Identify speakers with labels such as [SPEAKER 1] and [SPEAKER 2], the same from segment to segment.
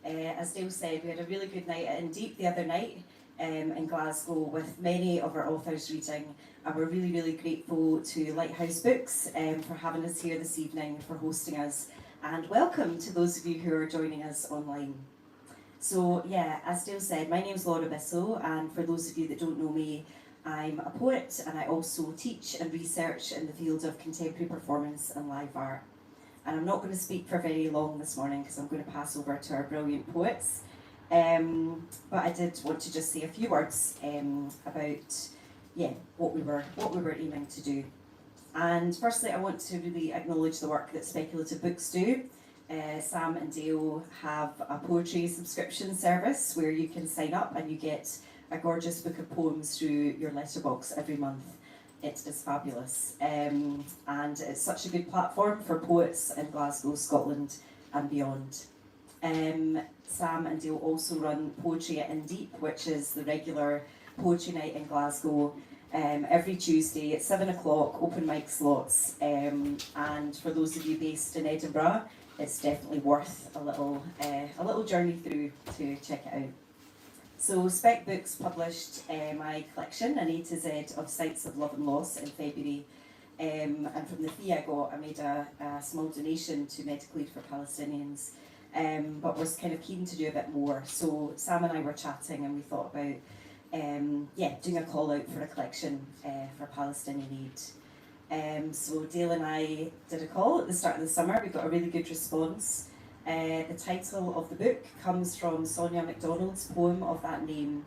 [SPEAKER 1] As Dale said, we had a really good night at In Deep the other night in Glasgow with many of our authors reading, and we're really, really grateful to Lighthouse Books for having us here this evening, for hosting us, and welcome to those of you who are joining us online. So yeah, as Dale said, my name's Laura Bissell, and for those of you that don't know me, I'm a poet and I also teach and research in the field of contemporary performance and live art. And I'm not going to speak for very long this morning because I'm going to pass over to our brilliant poets. But I did want to just say a few words about what we were aiming to do. And firstly, I want to really acknowledge the work that Speculative Books do. Sam and Dale have a poetry subscription service where you can sign up and you get a gorgeous book of poems through your letterbox every month. It is fabulous, and it's such a good platform for poets in Glasgow, Scotland and beyond. Sam and Dale also run Poetry at In Deep, which is the regular poetry night in Glasgow, every Tuesday at 7 o'clock, open mic slots, and for those of you based in Edinburgh, it's definitely worth a little journey through to check it out. So Spec Books published my collection, An A to Z of Sites of Love and Loss, in February, and from the fee I got, I made a small donation to Medical Aid for Palestinians, but was kind of keen to do a bit more. So Sam and I were chatting and we thought about doing a call out for a collection for Palestinian Aid. So Dale and I did a call at the start of the summer. We got a really good response. The title of the book comes from Sonia MacDonald's poem of that name,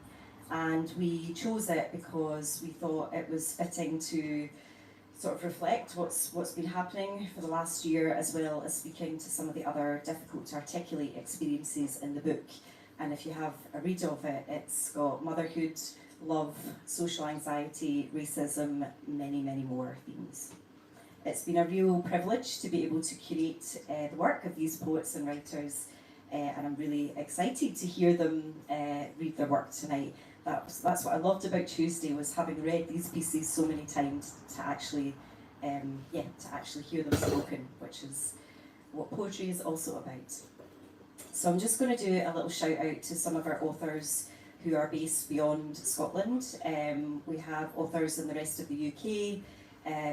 [SPEAKER 1] and we chose it because we thought it was fitting to sort of reflect what's been happening for the last year, as well as speaking to some of the other difficult to articulate experiences in the book. And if you have a read of it, it's got motherhood, love, social anxiety, racism, many, many more themes. It's been a real privilege to be able to curate the work of these poets and writers, and I'm really excited to hear them read their work tonight. That's what I loved about Tuesday, was having read these pieces so many times to actually hear them spoken, which is what poetry is also about. So I'm just going to do a little shout out to some of our authors who are based beyond Scotland. We have authors in the rest of the UK,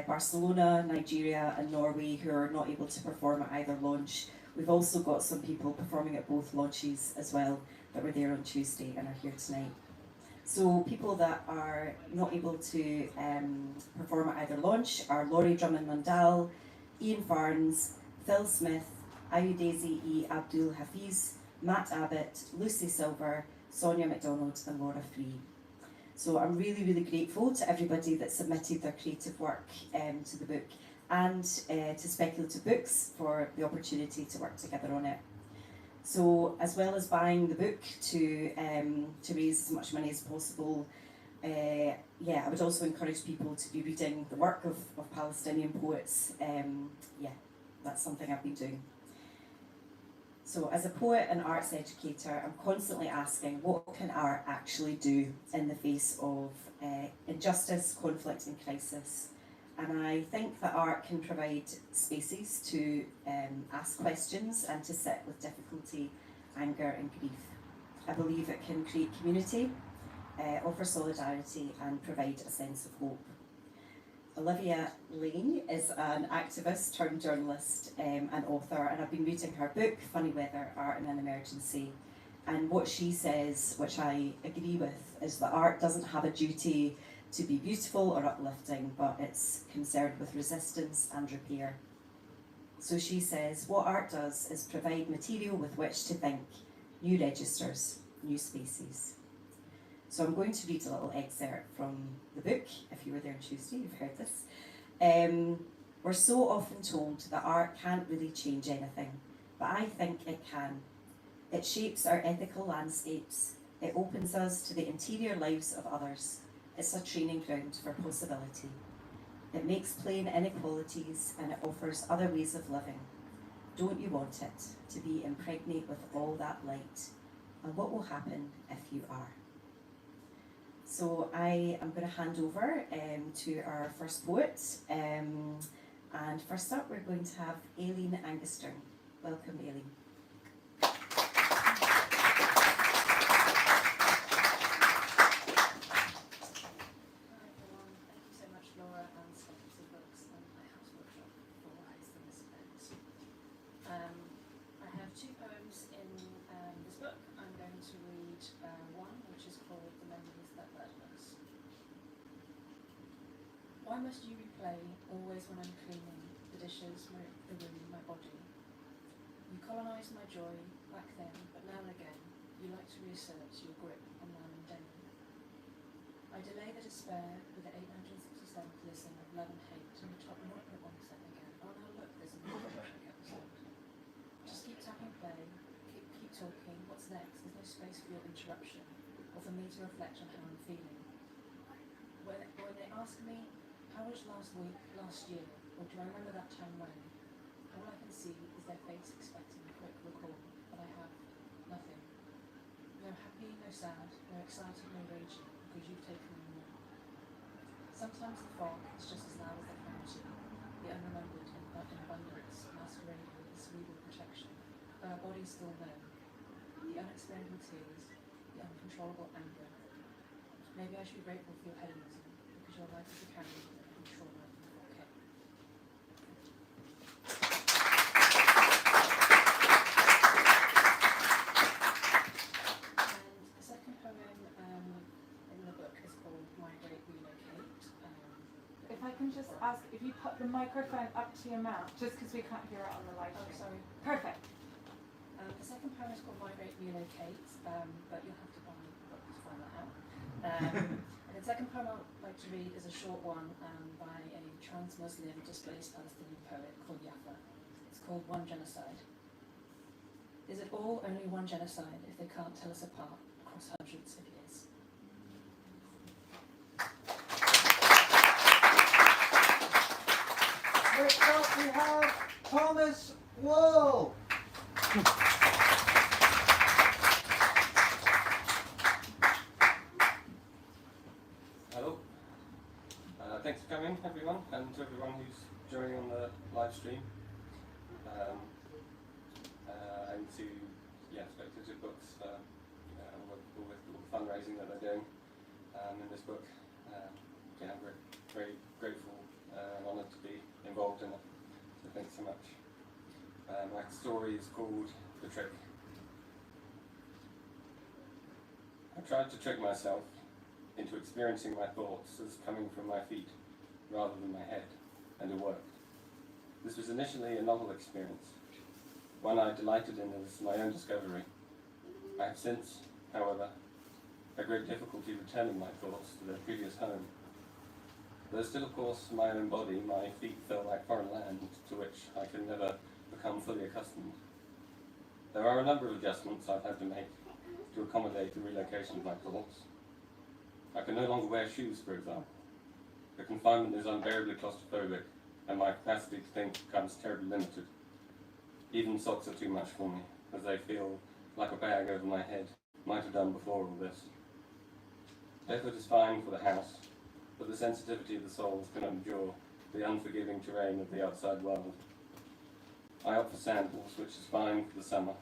[SPEAKER 1] Barcelona, Nigeria and Norway, who are not able to perform at either launch. We've also got some people performing at both launches as well that were there on Tuesday and are here tonight. So people that are not able to perform at either launch are Laurie Drummond-Mundell, Ian Farnes, Phil Smith, Ayudaisy E. Abdul Hafiz, Matt Abbott, Lucy Silver, Sonia MacDonald and Laura Free. So I'm really, really grateful to everybody that submitted their creative work to the book, and to Speculative Books for the opportunity to work together on it. So as well as buying the book to raise as much money as possible, I would also encourage people to be reading the work of Palestinian poets. That's something I've been doing. So as a poet and arts educator, I'm constantly asking, what can art actually do in the face of injustice, conflict and crisis? And I think that art can provide spaces to ask questions and to sit with difficulty, anger and grief. I believe it can create community, offer solidarity and provide a sense of hope. Olivia Lane is an activist turned journalist and author, and I've been reading her book, Funny Weather, Art in an Emergency. And what she says, which I agree with, is that art doesn't have a duty to be beautiful or uplifting, but it's concerned with resistance and repair. So she says, what art does is provide material with which to think, new registers, new spaces. So I'm going to read a little excerpt from the book. If you were there on Tuesday, you've heard this. We're so often told that art can't really change anything, but I think it can. It shapes our ethical landscapes. It opens us to the interior lives of others. It's a training ground for possibility. It makes plain inequalities and it offers other ways of living. Don't you want it to be impregnate with all that light? And what will happen if you are? So I am going to hand over to our first poet, and first up we're going to have Aileen Angstrom. Welcome, Aileen.
[SPEAKER 2] Why must you replay always when I'm cleaning the dishes, the room, my body? You colonised my joy back then, but now and again you like to reassert your grip on now and then. I delay the despair with the 867th listen of love and hate to the top 0.1% again. Oh no, look, there's another episode. Just keep tapping play, keep talking. What's next? There's no space for your interruption or for me to reflect on how I'm feeling. When they ask me, how was last week, last year, or do I remember that time when? All I can see is their face expecting a quick recall, but I have nothing. No happy, no sad, no excited, no raging, because you've taken me more. Sometimes the fog is just as loud as the clarity, the unremembered in abundance masquerading as cerebral protection, but our bodies still know. The unexplainable tears, the uncontrollable anger. Maybe I should be grateful for your hedonism, because your life is a carry that can trauma in 4K. And the second poem in the book is called Migrate, Relocate.
[SPEAKER 3] If I can just ask, if you put the microphone up to your mouth, just because we can't hear it on the live
[SPEAKER 2] Oh,
[SPEAKER 3] stream.
[SPEAKER 2] sorry.
[SPEAKER 3] Perfect.
[SPEAKER 2] The second poem is called Migrate, Relocate, but you'll have to buy the book to find that out. And the second poem I'd like to read is a short one by a trans-Muslim displaced Palestinian poet called Yafa. It's called One Genocide. Is it all only one genocide if they can't tell us apart across hundreds of years?
[SPEAKER 4] Next up we have Thomas Wool.
[SPEAKER 5] Hello. Thanks for coming, everyone, and to everyone who's joining on the live stream. And to Spec Books for all the fundraising that they're doing in this book. I'm very grateful and honoured to be involved in it. So thanks so much. My story is called The Trick. I tried to trick myself into experiencing my thoughts as coming from my feet rather than my head, and it worked. This was initially a novel experience, one I delighted in as my own discovery. I have since, however, had great difficulty returning my thoughts to their previous home. Though still, of course, my own body, my feet felt like foreign land to which I could never become fully accustomed. There are a number of adjustments I've had to make to accommodate the relocation of my thoughts. I can no longer wear shoes, for example. The confinement is unbearably claustrophobic, and my capacity to think becomes terribly limited. Even socks are too much for me, as they feel like a bag over my head. Might have done before all this. Barefoot is fine for the house, but the sensitivity of the soles cannot endure the unforgiving terrain of the outside world. I opt for sandals, which is fine for the summer,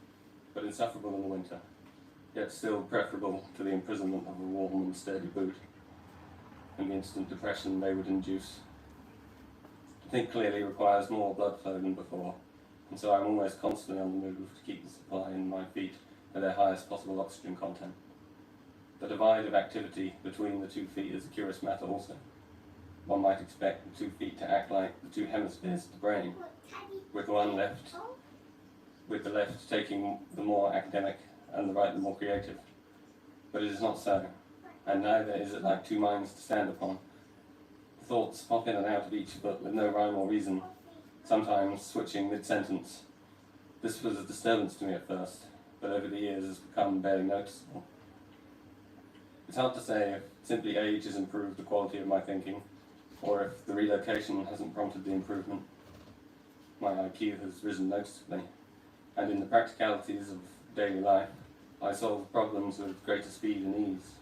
[SPEAKER 5] but insufferable in the winter, yet still preferable to the imprisonment of a warm and sturdy boot, and the instant depression they would induce. To think clearly requires more blood flow than before, and so I'm almost constantly on the move to keep the supply in my feet at their highest possible oxygen content. The divide of activity between the 2 feet is a curious matter also. One might expect the 2 feet to act like the 2 hemispheres of the brain, with the left taking the more academic and the right the more creative. But it is not so, and neither is it like 2 minds to stand upon. The thoughts pop in and out of each foot with no rhyme or reason, sometimes switching mid-sentence. This was a disturbance to me at first, but over the years has become barely noticeable. It's hard to say if simply age has improved the quality of my thinking, or if the relocation hasn't prompted the improvement. My IQ has risen noticeably, and in the practicalities of daily life, I solve problems with greater speed and ease.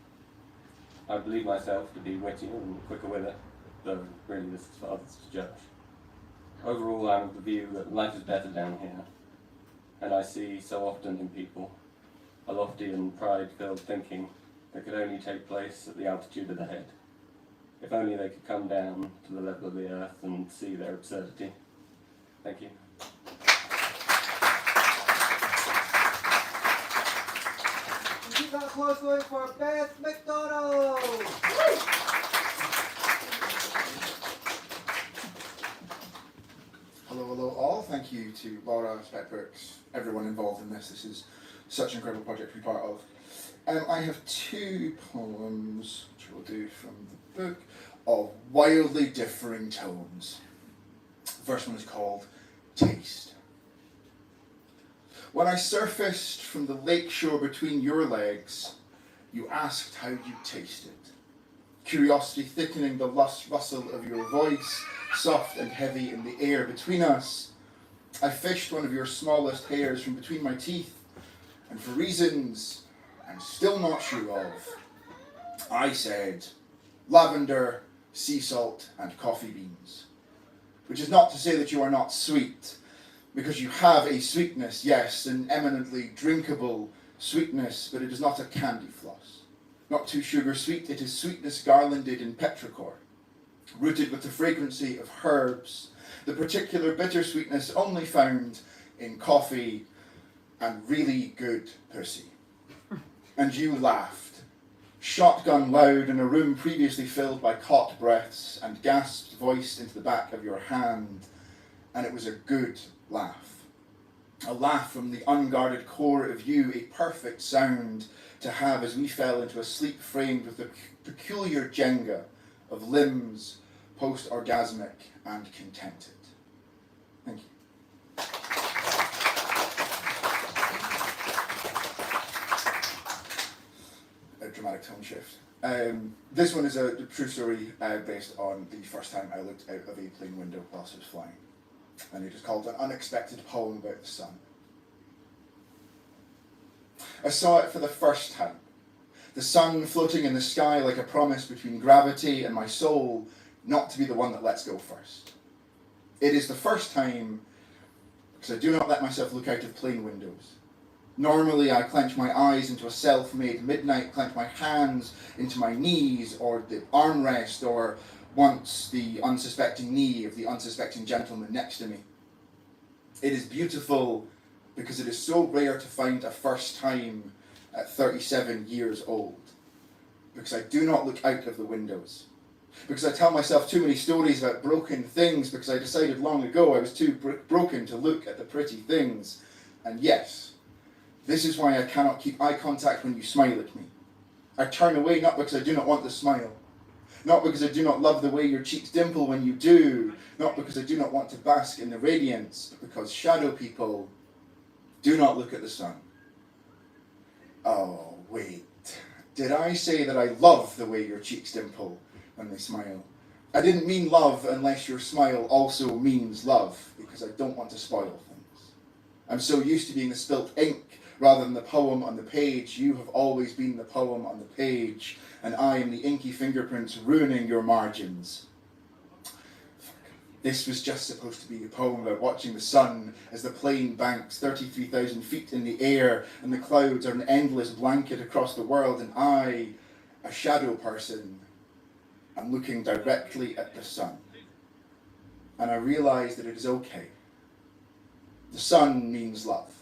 [SPEAKER 5] I believe myself to be wittier and quicker with it, though really this is for others to judge. Overall, I'm of the view that life is better down here, and I see so often in people a lofty and pride-filled thinking that could only take place at the altitude of the head. If only they could come down to the level of the earth and see their absurdity. Thank you.
[SPEAKER 4] Keep that applause going for Beth McDonald.
[SPEAKER 6] thank you to Laura, Spec, everyone involved in this. This is such an incredible project to be part of. I have two poems, which we'll do from the book, of wildly differing tones. The first one is called Taste. When I surfaced from the lake shore between your legs, you asked how you tasted. Curiosity thickening the rustle of your voice, soft and heavy in the air between us. I fished one of your smallest hairs from between my teeth, and for reasons I'm still not sure of, I said lavender, sea salt, and coffee beans. Which is not to say that you are not sweet, because you have a sweetness, yes, an eminently drinkable sweetness, but it is not a candy floss. Not too sugar sweet, it is sweetness garlanded in petrichor, rooted with the fragrancy of herbs, the particular bittersweetness only found in coffee and really good pussy. And you laughed, shotgun loud in a room previously filled by caught breaths and gasps voiced into the back of your hand, and it was a good laugh. A laugh from the unguarded core of you, a perfect sound to have as we fell into a sleep framed with the peculiar Jenga of limbs, post-orgasmic and contented. Thank you. A dramatic tone shift. This one is a true story based on the first time I looked out of a plane window whilst I was flying. And it is called An Unexpected Poem About the Sun. I saw it for the first time. The sun floating in the sky like a promise between gravity and my soul not to be the one that lets go first. It is the first time because I do not let myself look out of plane windows. Normally I clench my eyes into a self-made midnight, clench my hands into my knees or the armrest or once the unsuspecting knee of the unsuspecting gentleman next to me. It is beautiful because it is so rare to find a first time at 37 years old. Because I do not look out of the windows. Because I tell myself too many stories about broken things because I decided long ago I was too broken to look at the pretty things. And yes, this is why I cannot keep eye contact when you smile at me. I turn away not because I do not want the smile. Not because I do not love the way your cheeks dimple when you do. Not because I do not want to bask in the radiance, but because shadow people do not look at the sun. Oh, wait. Did I say that I love the way your cheeks dimple when they smile? I didn't mean love unless your smile also means love, because I don't want to spoil things. I'm so used to being the spilt ink rather than the poem on the page. You have always been the poem on the page, and I am the inky fingerprints ruining your margins. This was just supposed to be a poem about watching the sun as the plane banks 33,000 feet in the air and the clouds are an endless blanket across the world, and I, a shadow person, am looking directly at the sun. And I realize that it is okay. The sun means love,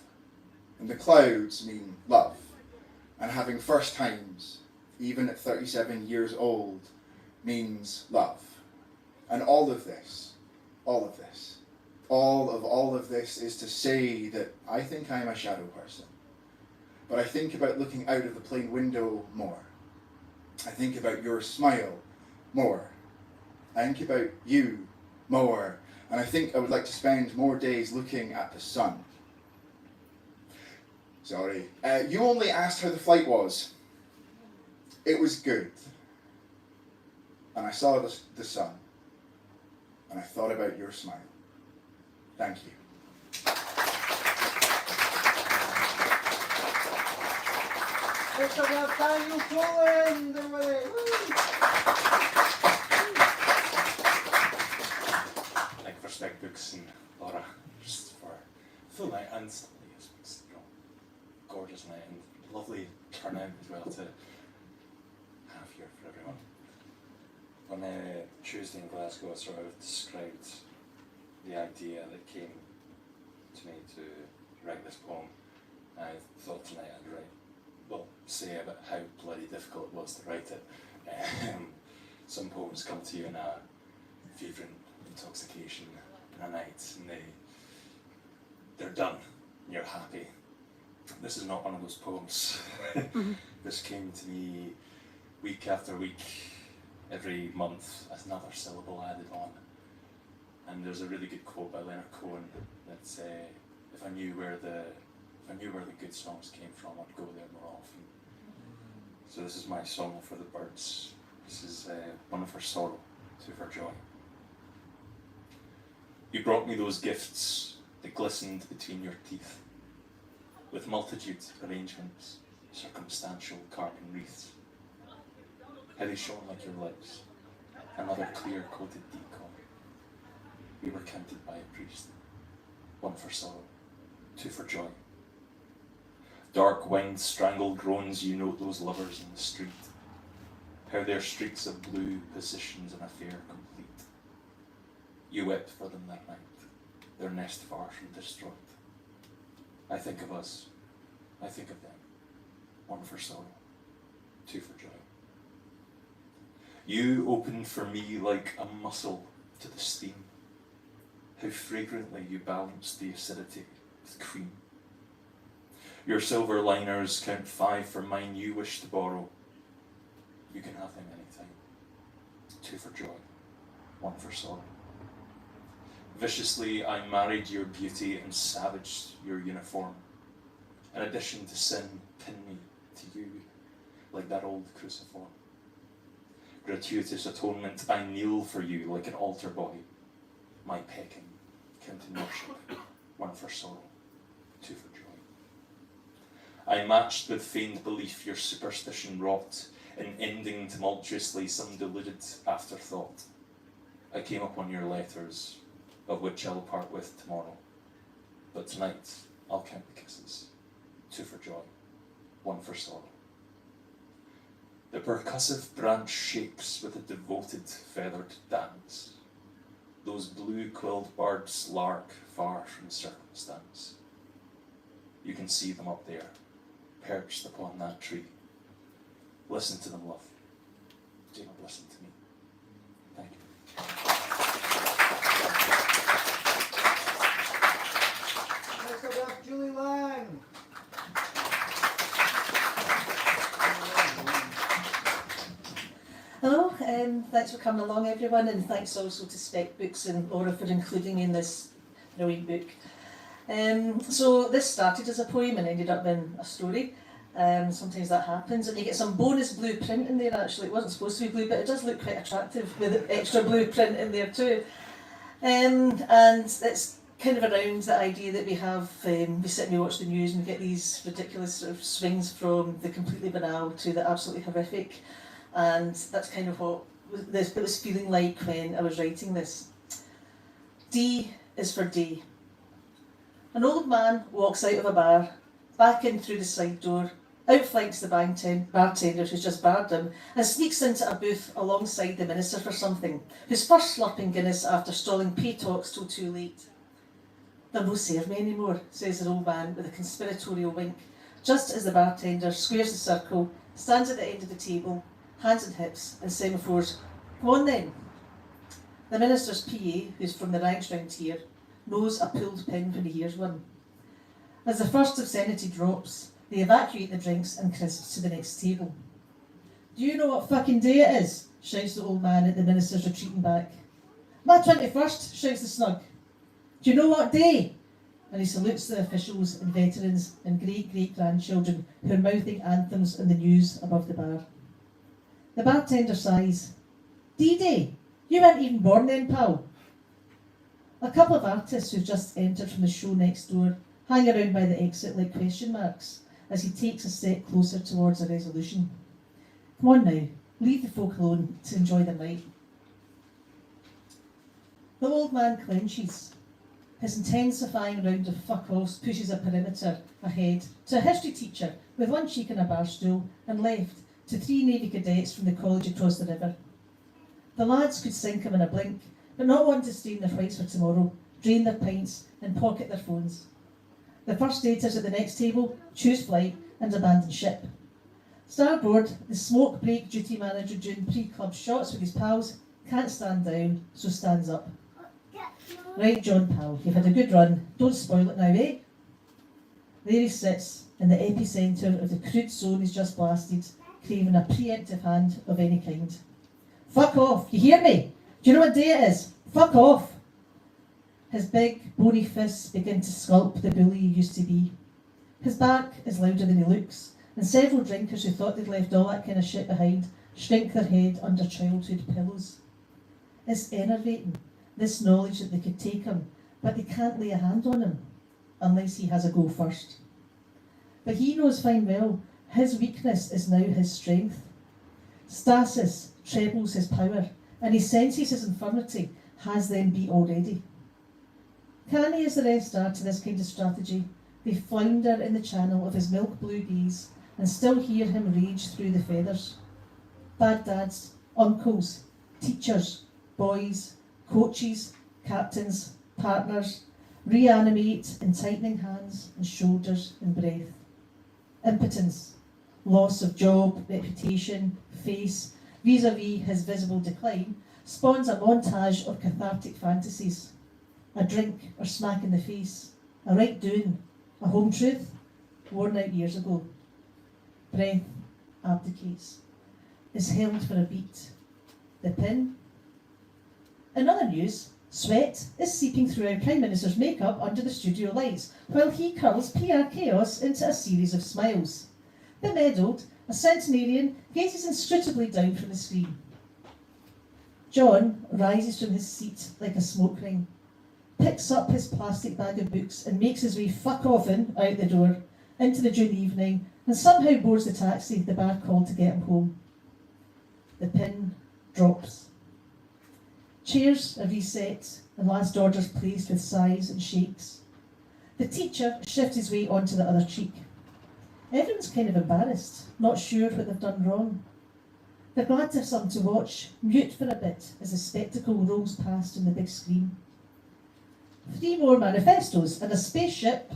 [SPEAKER 6] and the clouds mean love, and having first times, even at 37 years old, means love. And all of this is to say that I think I'm a shadow person. But I think about looking out of the plane window more. I think about your smile more. I think about you more. And I think I would like to spend more days looking at the sun. Sorry. You only asked how the flight was. It was good. And I saw the sun. And I thought about your smile. Thank you.
[SPEAKER 4] Let's have Daniel Poland away.
[SPEAKER 7] Like for Spec Books and Laura, just for full night and Sunday. It's gorgeous night and lovely turnout as well to have here for everyone. On Tuesday in Glasgow, I sort of described the idea that came to me to write this poem. I thought tonight I'd say about how bloody difficult it was to write it. Some poems come to you in a fervent intoxication in a night, and they they're done, and you're happy. This is not one of those poems. This came to me week after week, every month, as another syllable added on. And there's a really good quote by Leonard Cohen that if I knew where the good songs came from, I'd go there more often. So this is my song for the birds. This is one for sorrow, two for joy. You brought me those gifts that glistened between your teeth, with multitude arrangements, circumstantial carbon wreaths. How they shone like your lips, another clear-coated decoy. We were counted by a priest, one for sorrow, two for joy. Dark winged strangled groans, you note those lovers in the street, how their streaks of blue positions an affair complete. You wept for them that night, their nest far from destroyed. I think of us, I think of them, one for sorrow, two for joy. You opened for me like a mussel to the steam, how fragrantly you balanced the acidity with cream. Your silver liners count 5 for mine you wish to borrow. You can have them anytime. 2 for joy, 1 for sorrow. Viciously I married your beauty and savaged your uniform. In addition to sin, pin me to you like that old cruciform. Gratuitous atonement, I kneel for you like an altar boy. My pecking, counting worship, 1 for sorrow, 2 for joy. I matched with feigned belief your superstition wrought, in ending tumultuously some deluded afterthought. I came upon your letters, of which I'll part with tomorrow. But tonight, I'll count the kisses, 2 for joy, 1 for sorrow. The percussive branch shakes with a devoted feathered dance. Those blue-quilled birds lark far from circumstance. You can see them up there, perched upon that tree. Listen to them, love. Do not listen to me. Thank you.
[SPEAKER 4] Next up, we have Julie Lang.
[SPEAKER 8] Hello, thanks for coming along everyone, and thanks also to Spec Books and Laura for including me in this brilliant book. So this started as a poem and ended up in a story. Sometimes that happens, and you get some bonus blue print in there actually. It wasn't supposed to be blue, but it does look quite attractive with extra blue print in there too. And it's kind of around the idea that we have, we sit and we watch the news and we get these ridiculous sort of swings from the completely banal to the absolutely horrific. And that's kind of what it was feeling like when I was writing this. D is for day. An old man walks out of a bar, back in through the side door, outflanks the bartender who's just barred him, and sneaks into a booth alongside the minister for something, who's first slurping Guinness after stalling pay talks till too late. They'll no serve me anymore, says the old man with a conspiratorial wink, just as the bartender squares the circle, stands at the end of the table, hands and hips, and semaphores. Go on then. The minister's PA, who's from the ranks round here, knows a pulled pin when he hears one. As the first obscenity drops, they evacuate the drinks and crisps to the next table. Do you know what fucking day it is? Shouts the old man at the minister's retreating back. My 21st, shouts the snug. Do you know what day? And he salutes the officials and veterans and great-great-grandchildren who are mouthing anthems in the news above the bar. The bartender sighs. D-Day? You weren't even born then, pal. A couple of artists who've just entered from the show next door hang around by the exit like question marks as he takes a step closer towards a resolution. Come on now, leave the folk alone to enjoy the night. The old man clenches. His intensifying round of fuck-offs pushes a perimeter ahead to a history teacher with one cheek on a bar stool and left to 3 Navy cadets from the college across the river. The lads could sink him in a blink, but not want to stain their whites for tomorrow, drain their pints and pocket their phones. The first daters at the next table choose flight and abandon ship. Starboard, the smoke break duty manager doing pre-club shots with his pals can't stand down, so stands up. Right, John pal, you've had a good run. Don't spoil it now, eh? There he sits, in the epicentre of the crude zone he's just blasted, craving a preemptive hand of any kind. Fuck off, you hear me? Do you know what day it is? Fuck off! His big, bony fists begin to sculpt the bully he used to be. His bark is louder than he looks, and several drinkers who thought they'd left all that kind of shit behind shrink their head under childhood pillows. It's enervating, this knowledge that they could take him, but they can't lay a hand on him, unless he has a go first. But he knows fine well, his weakness is now his strength. Stasis trebles his power, and he senses his infirmity has them beat already. Canny as the rest are to this kind of strategy, they flounder in the channel of his milk blue gaze and still hear him rage through the feathers. Bad dads, uncles, teachers, boys, coaches, captains, partners, reanimate in tightening hands and shoulders and breath. Impotence, loss of job, reputation, face, vis-a-vis his visible decline, spawns a montage of cathartic fantasies. A drink or smack in the face, a right doing, a home truth, worn out years ago. Breath abdicates, is held for a beat. The pin. In other news, sweat is seeping through our Prime Minister's makeup under the studio lights, while he curls PR chaos into a series of smiles. Bemedalled, a centenarian gazes inscrutably down from the screen. John rises from his seat like a smoke ring, picks up his plastic bag of books and makes his way fuck often out the door, into the June evening, and somehow boards the taxi the bar called to get him home. The pin drops. Chairs are reset and last orders placed with sighs and shakes. The teacher shifts his weight onto the other cheek. Everyone's kind of embarrassed, not sure what they've done wrong. They're glad to have something to watch, mute for a bit as the spectacle rolls past on the big screen. 3 more manifestos and a spaceship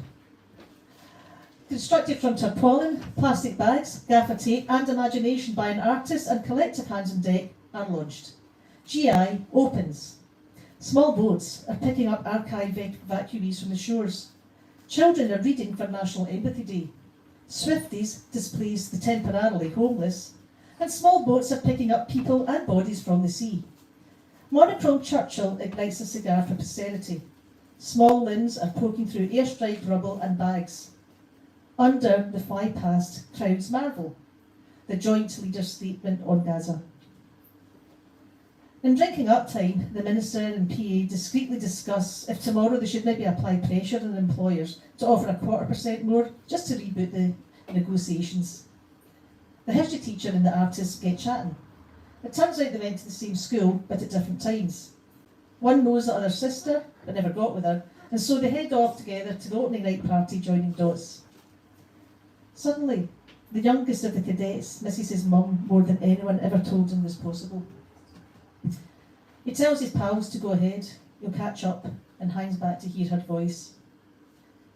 [SPEAKER 8] constructed from tarpaulin, plastic bags, gaffer tape and imagination by an artist and collective hands on deck are launched. GI opens. Small boats are picking up archive evacuees from the shores. Children are reading for National Empathy Day. Swifties displace the temporarily homeless, and small boats are picking up people and bodies from the sea. Monochrome Churchill ignites a cigar for posterity. Small limbs are poking through airstrike rubble and bags. Under the fly past, crowds marvel. The joint leader's statement on Gaza. In drinking up time, the Minister and PA discreetly discuss if tomorrow they should maybe apply pressure on employers to offer 0.25% more, just to reboot the negotiations. The history teacher and the artist get chatting. It turns out they went to the same school, but at different times. One knows the other's sister, but never got with her, and so they head off together to the opening night party, joining dots. Suddenly, the youngest of the cadets misses his mum more than anyone ever told him was possible. He tells his pals to go ahead, he'll catch up, and hangs back to hear her voice.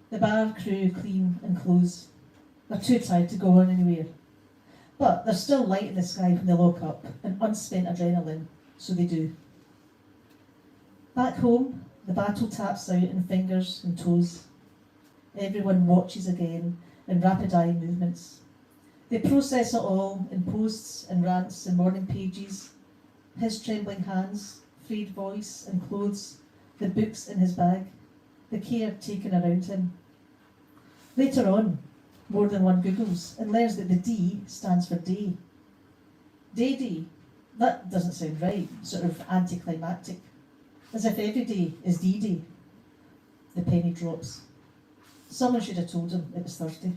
[SPEAKER 8] The bar crew clean and close. They're too tired to go on anywhere. But there's still light in the sky when they lock up, and unspent adrenaline, so they do. Back home, the battle taps out in fingers and toes. Everyone watches again in rapid eye movements. They process it all in posts and rants and morning pages. His trembling hands, frayed voice and clothes, the books in his bag, the care taken around him. Later on, more than one Googles and learns that the D stands for day. Day. That doesn't sound right, sort of anticlimactic. As if every day is D-Day. The penny drops. Someone should have told him it was Thursday.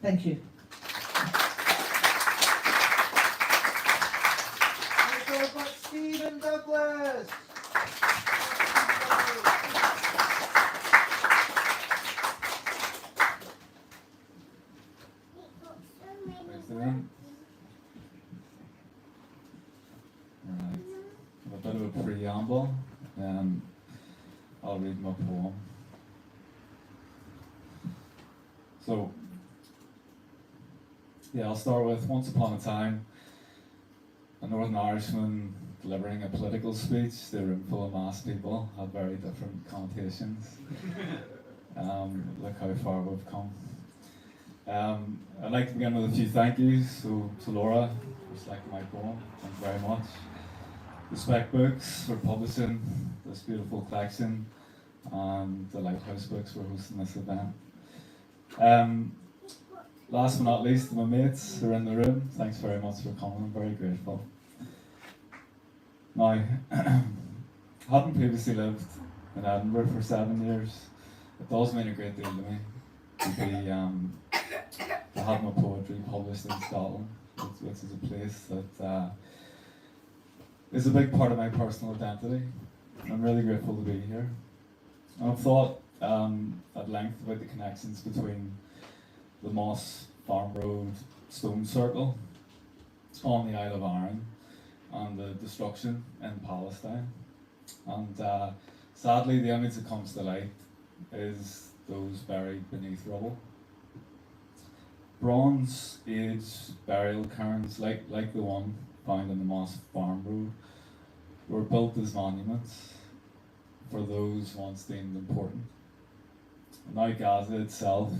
[SPEAKER 8] Thank you.
[SPEAKER 4] Stephen Douglas.
[SPEAKER 9] Excellent. Right. A bit of a preamble, and I'll read my poem. So, yeah, I'll start with once upon a time, a Northern Irishman delivering a political speech to a room full of mass people had very different connotations. Look how far we've come. I'd like to begin with a few thank yous. So to Laura for selecting my poem, thank you very much. The Spec Books for publishing this beautiful collection, and the Lighthouse Books for hosting this event. Last but not least, my mates who are in the room, thanks very much for coming, I'm very grateful. Now, I hadn't previously lived in Edinburgh for 7 years. It does mean a great deal to me to have my poetry published in Scotland, which is a place that is a big part of my personal identity. I'm really grateful to be here. And I've thought at length about the connections between the Moss Farm Road Stone Circle on the Isle of Arran and the destruction in Palestine. And sadly, the image that comes to light is those buried beneath rubble. Bronze Age burial cairns, like the one found in the Moss Farm Road, were built as monuments for those once deemed important. And now Gaza itself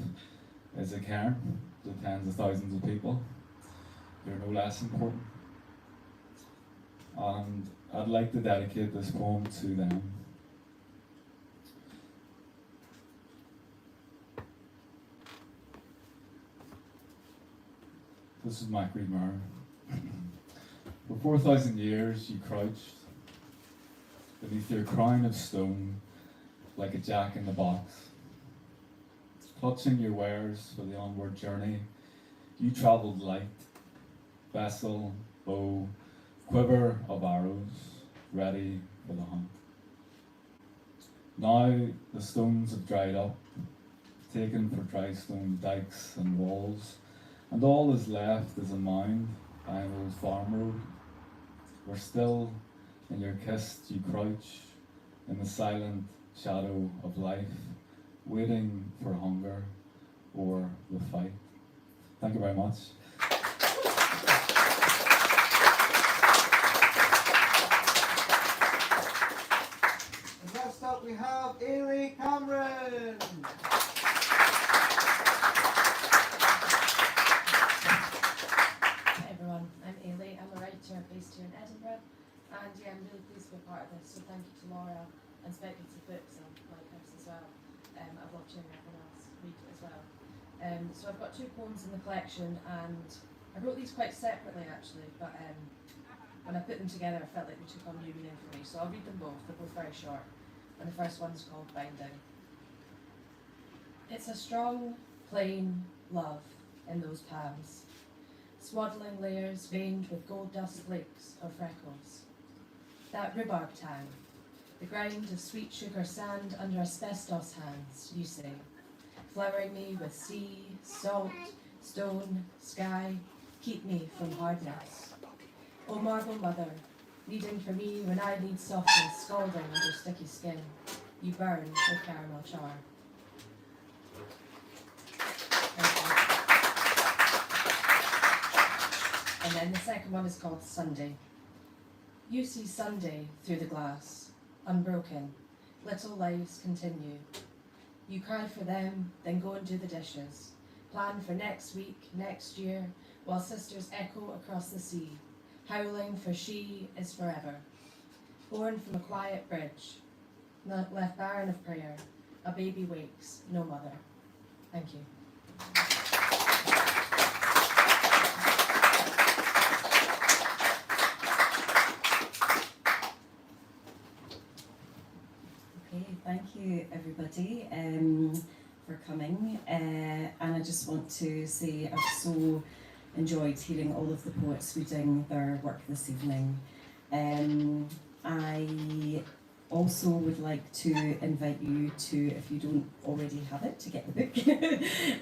[SPEAKER 9] is a cairn to tens of thousands of people who are no less important. And I'd like to dedicate this poem to them. This is Macri Mur. For 4,000 years you crouched beneath your crown of stone like a jack in the box. Clutching your wares for the onward journey, you travelled light, vessel, bow, quiver of arrows, ready for the hunt. Now the stones have dried up, taken for dry stone dikes and walls, and all is left is a mound by an old farm road, where still in your kist you crouch in the silent shadow of life, waiting for hunger or the fight. Thank you very much.
[SPEAKER 4] And next up we have Ailey Cameron.
[SPEAKER 2] Hi everyone, I'm Ailey. I'm a writer based here in Edinburgh, and yeah, I'm really pleased to be a part of this. So thank you to Laura and Spec Books and Lighthouse as well. I've loved hearing everyone else read it as well. So I've got 2 poems in the collection, and I wrote these quite separately actually, but when I put them together I felt like they took on new meaning for me. So I'll read them both. They're both very short, and the first one's called Binding. It's a strong, plain love in those palms. Swaddling layers veined with gold dust flakes or freckles. That rhubarb tang, the grind of sweet sugar sand under asbestos hands, you say, flowering me with sea, salt, stone, sky, keep me from hardness. O marble mother, needing for me when I need softness scalding under sticky skin, you burn with caramel char. And then the second one is called Sunday. You see Sunday through the glass, unbroken. Little lives continue. You cry for them, then go and do the dishes. Plan for next week, next year, while sisters echo across the sea, howling for she is forever. Born from a quiet bridge, not left barren of prayer, a baby wakes, no mother. Thank you.
[SPEAKER 1] Thank you everybody for coming, and I just want to say I've so enjoyed hearing all of the poets reading their work this evening. I also would like to invite you to, if you don't already have it, to get the book.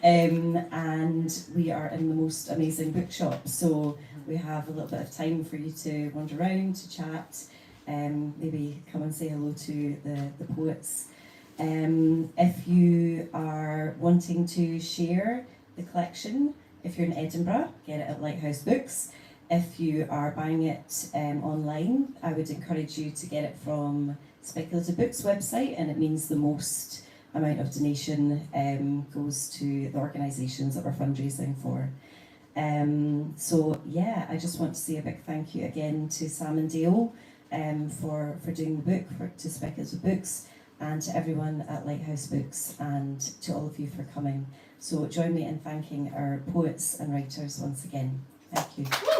[SPEAKER 1] And we are in the most amazing bookshop, so we have a little bit of time for you to wander around, to chat, maybe come and say hello to the poets. If you are wanting to share the collection, if you're in Edinburgh, get it at Lighthouse Books. If you are buying it online, I would encourage you to get it from Speculative Books website, and it means the most amount of donation goes to the organisations that we're fundraising for. So yeah, I just want to say a big thank you again to Sam and Dale for doing the book, to Speculative Books, and to everyone at Lighthouse Books, and to all of you for coming. So join me in thanking our poets and writers once again. Thank you.